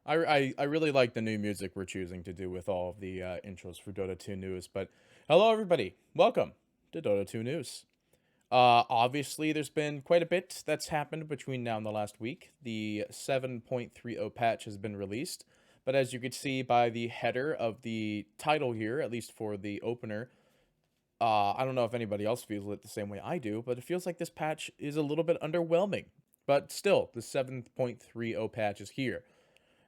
I really like the new music we're choosing to do with all of the intros for Dota 2 news. But hello, everybody. Welcome to Dota 2 news. Obviously, there's been quite a bit that's happened between now and the last week. The 7.30 patch has been released, but as you could see by the header of the title here, at least for the opener, I don't know if anybody else feels it the same way I do, but it feels like this patch is a little bit underwhelming. But still, the 7.30 patch is here.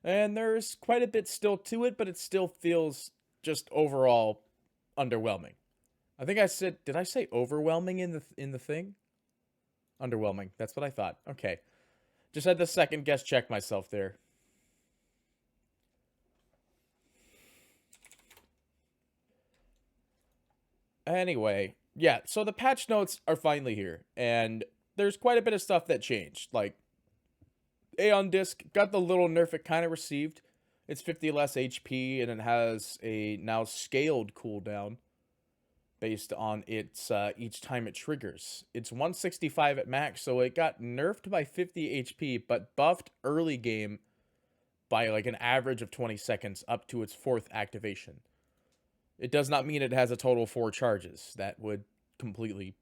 And there's quite a bit still to it, but it still feels just overall underwhelming. I think I said, did I say overwhelming in the thing? Underwhelming. That's what I thought. Okay. Just had the second guess check myself there. Anyway, yeah, so the patch notes are finally here, and there's quite a bit of stuff that changed. Like, Aeon Disc got the little nerf it kind of received. It's 50 less HP, and it has a now scaled cooldown based on its each time it triggers. It's 165 at max, so it got nerfed by 50 HP, but buffed early game by like an average of 20 seconds up to its fourth activation. It does not mean it has a total of 4 charges. That would completely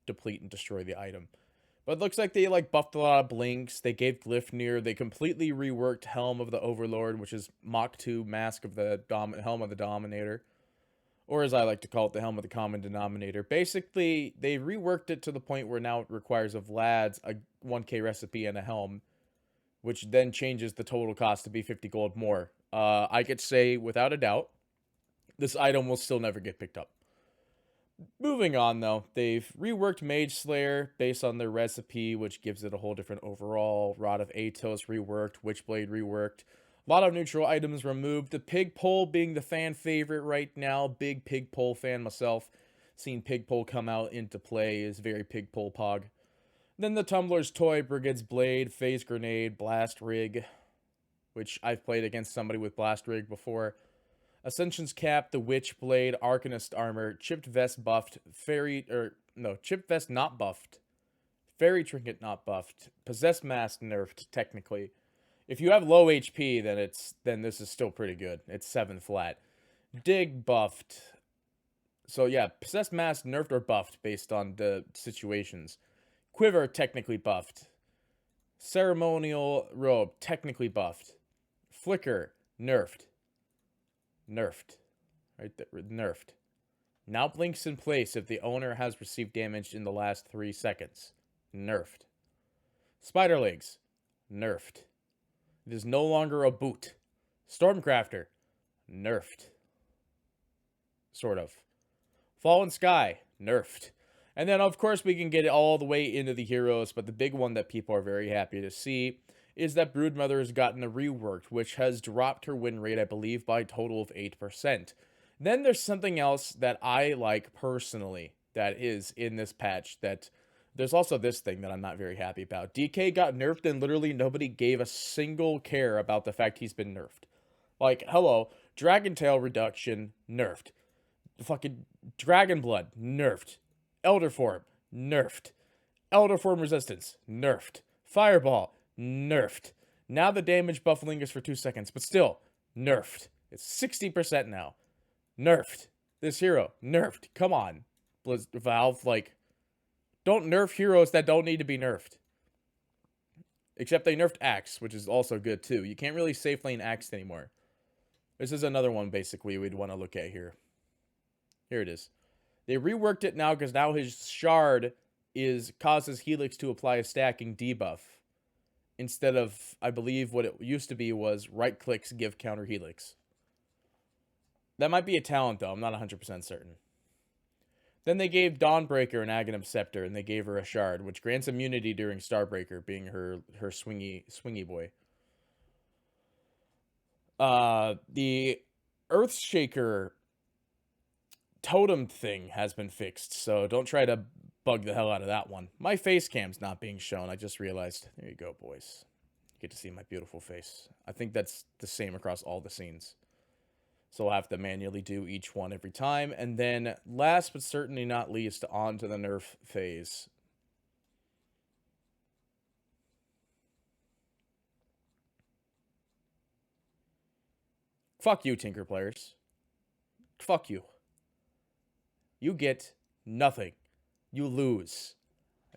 deplete and destroy the item. But it looks like they like buffed a lot of blinks. They gave Glyphnir. They completely reworked Helm of the Overlord, which is Mach 2 Mask of the Helm of the Dominator. Or as I like to call it, the Helm of the Common Denominator. Basically, they reworked it to the point where now it requires of Vlad's a 1k recipe and a helm, which then changes the total cost to be 50 gold more. I could say, without a doubt, this item will still never get picked up. Moving on, though, they've reworked Mage Slayer based on their recipe, which gives it a whole different overall. Rod of Atos reworked, Witchblade reworked. A lot of neutral items removed. The Pig Pole being the fan favorite right now. Big Pig Pole fan myself. Seeing Pig Pole come out into play is very Pig Pole pog. Then the Tumbler's Toy, Brigade's Blade, Phase Grenade, Blast Rig, which I've played against somebody with Blast Rig before. Ascension's Cap, the Witchblade, Arcanist Armor, Chipped Vest buffed, Chipped Vest not buffed, Fairy Trinket not buffed, Possessed Mask nerfed, technically. If you have low HP, then this is still pretty good. It's 7 flat. Dig buffed. So yeah, Possessed Mask nerfed or buffed based on the situations. Quiver technically buffed. Ceremonial Robe technically buffed. Flicker nerfed. Nerfed. Right there, nerfed. Now blinks in place if the owner has received damage in the last 3 seconds. Nerfed. Spider Legs. Nerfed. It is no longer a boot. Stormcrafter. Nerfed. Sort of. Fallen Sky. Nerfed. And then, of course, we can get all the way into the heroes, but the big one that people are very happy to see is that Broodmother has gotten a reworked, which has dropped her win rate, I believe, by a total of 8%. Then there's something else that I like personally that is in this patch that there's also this thing that I'm not very happy about. DK got nerfed and literally nobody gave a single care about the fact he's been nerfed. Like, hello, Dragon Tail reduction, nerfed. Fucking Dragon Blood, nerfed. Elder Form, nerfed. Elder Form resistance, nerfed. Fireball, nerfed. Now the damage buff lingers for 2 seconds, but still, nerfed. It's 60% now. Nerfed. This hero, nerfed. Come on. Valve, like, don't nerf heroes that don't need to be nerfed. Except they nerfed Axe, which is also good too. You can't really safe lane Axe anymore. This is another one, basically, we'd want to look at here. Here it is. They reworked it now because now his shard causes Helix to apply a stacking debuff. Instead of, I believe what it used to be was right clicks give counter Helix. That might be a talent though, I'm not 100% certain. Then they gave Dawnbreaker an Aghanim Scepter and they gave her a shard, which grants immunity during Starbreaker, being her swingy boy. The Earthshaker totem thing has been fixed, so don't try to bug the hell out of that one. My face cam's not being shown, I just realized. There you go, boys. You get to see my beautiful face. I think that's the same across all the scenes. So I'll have to manually do each one every time. And then, last but certainly not least, on to the nerf phase. Fuck you, Tinker players. Fuck you. You get nothing. You lose.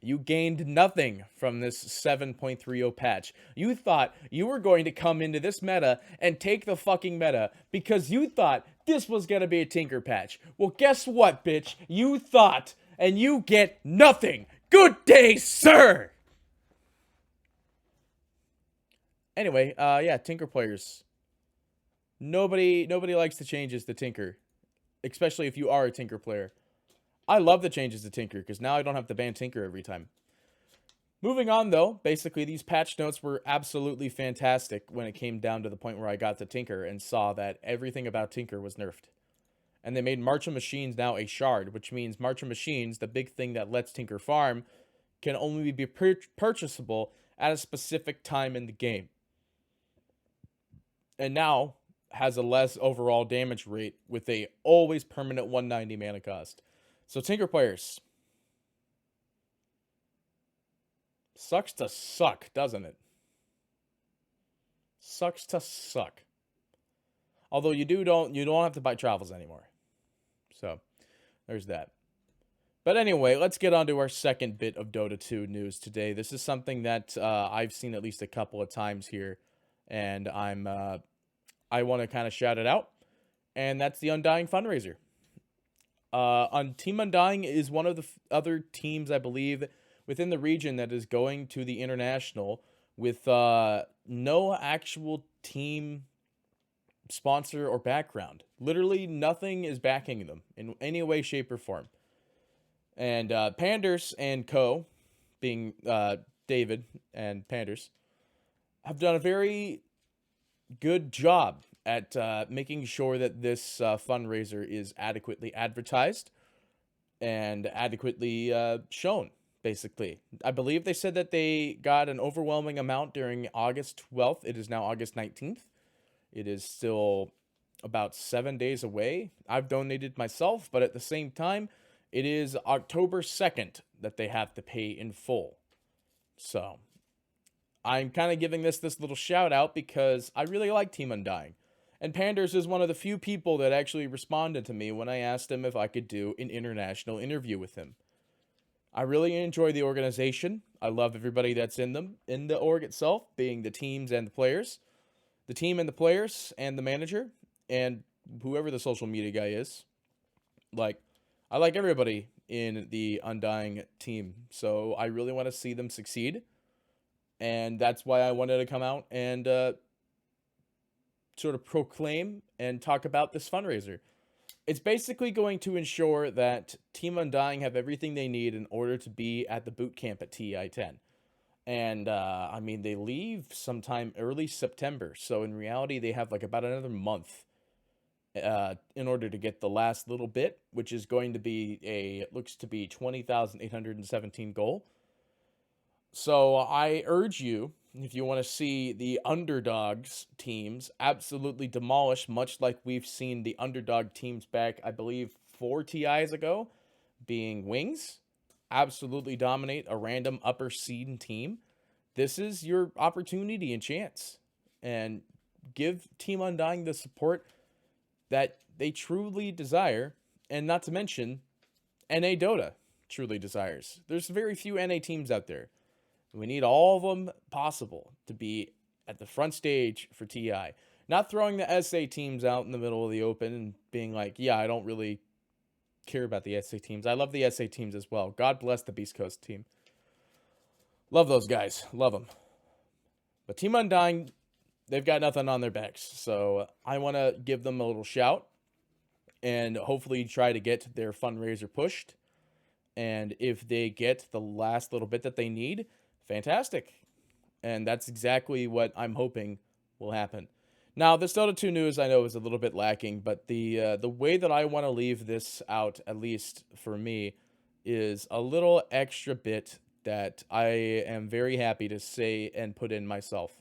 You gained nothing from this 7.30 patch. You thought you were going to come into this meta and take the fucking meta because you thought this was going to be a Tinker patch. Well, guess what, bitch? You thought, and you get nothing. Good day, sir! Anyway, yeah, Tinker players. Nobody likes the changes to Tinker, especially if you are a Tinker player. I love the changes to Tinker because now I don't have to ban Tinker every time. Moving on, though, basically these patch notes were absolutely fantastic when it came down to the point where I got to Tinker and saw that everything about Tinker was nerfed. And they made March of Machines now a shard, which means March of Machines, the big thing that lets Tinker farm, can only be purchasable at a specific time in the game. And now has a less overall damage rate with a always permanent 190 mana cost. So Tinker players, sucks to suck, doesn't it? Sucks to suck. Although you don't have to buy travels anymore. So there's that. But anyway, let's get on to our second bit of Dota 2 news today. This is something that I've seen at least a couple of times here, and I want to kind of shout it out. And that's the Undying Fundraiser. Team Undying is one of the other teams, I believe, within the region that is going to the international with no actual team sponsor or background. Literally nothing is backing them in any way, shape, or form. And Panders and Co., being David and Panders, have done a very good job at making sure that this fundraiser is adequately advertised and adequately shown, basically. I believe they said that they got an overwhelming amount during August 12th. It is now August 19th. It is still about 7 days away. I've donated myself, but at the same time, it is October 2nd that they have to pay in full. So I'm kind of giving this little shout out because I really like Team Undying. And Panders is one of the few people that actually responded to me when I asked him if I could do an international interview with him. I really enjoy the organization. I love everybody that's in the org itself, being the teams and the players. The team and the players and the manager and whoever the social media guy is. I like everybody in the Undying team. So I really want to see them succeed. And that's why I wanted to come out and sort of proclaim and talk about this fundraiser. It's basically going to ensure that Team Undying have everything they need in order to be at the boot camp at TI 10. And, I mean, they leave sometime early September. So in reality, they have like about another month in order to get the last little bit, which is going to be it looks to be 20,817 goal. So I urge you, if you want to see the underdogs teams absolutely demolish, much like we've seen the underdog teams back, I believe, 4 TIs ago, being Wings, absolutely dominate a random upper seed team. This is your opportunity and chance. And give Team Undying the support that they truly desire, and not to mention, NA Dota truly desires. There's very few NA teams out there. We need all of them possible to be at the front stage for TI. Not throwing the SA teams out in the middle of the open and being like, yeah, I don't really care about the SA teams. I love the SA teams as well. God bless the Beast Coast team. Love those guys. Love them. But Team Undying, they've got nothing on their backs. So I want to give them a little shout and hopefully try to get their fundraiser pushed. And if they get the last little bit that they need, fantastic. And that's exactly what I'm hoping will happen. Now, this Dota 2 news I know is a little bit lacking, but the way that I want to leave this out, at least for me, is a little extra bit that I am very happy to say and put in myself.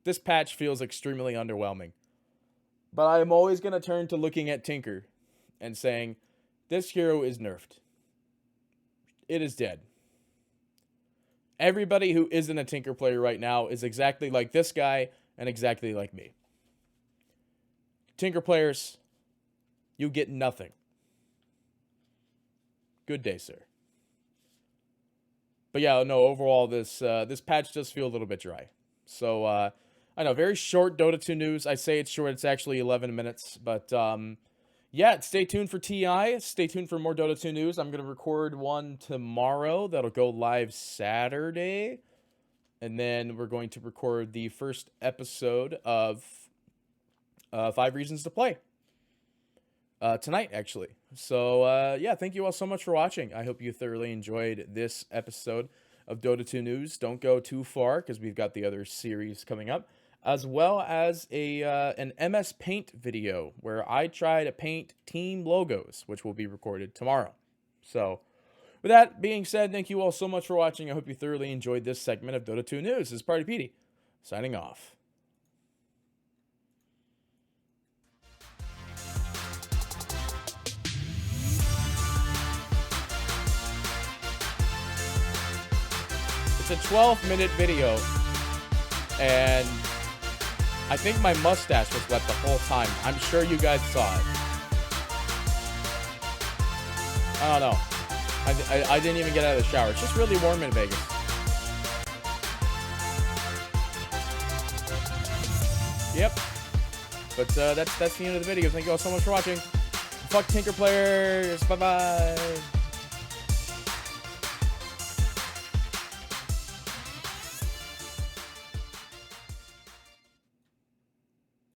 This patch feels extremely underwhelming. But I'm always going to turn to looking at Tinker and saying, this hero is nerfed. It is dead. Everybody who isn't a Tinker player right now is exactly like this guy and exactly like me. Tinker players, you get nothing. Good day, sir. But yeah, no, overall, this patch does feel a little bit dry. So, I know, very short Dota 2 news. I say it's short, it's actually 11 minutes. But, yeah, stay tuned for TI. Stay tuned for more Dota 2 news. I'm going to record one tomorrow. That'll go live Saturday. And then we're going to record the first episode of 5 Reasons to Play. Tonight, actually. So, yeah, thank you all so much for watching. I hope you thoroughly enjoyed this episode of Dota 2 News. Don't go too far, because we've got the other series coming up, as well as an MS Paint video, where I try to paint team logos, which will be recorded tomorrow. So, with that being said, thank you all so much for watching. I hope you thoroughly enjoyed this segment of Dota 2 News. This is Party Petey, signing off. It's a 12-minute video, and I think my mustache was wet the whole time. I'm sure you guys saw it. I don't know. I didn't even get out of the shower. It's just really warm in Vegas. Yep. But that's the end of the video. Thank you all so much for watching. Fuck Tinker players. Bye-bye.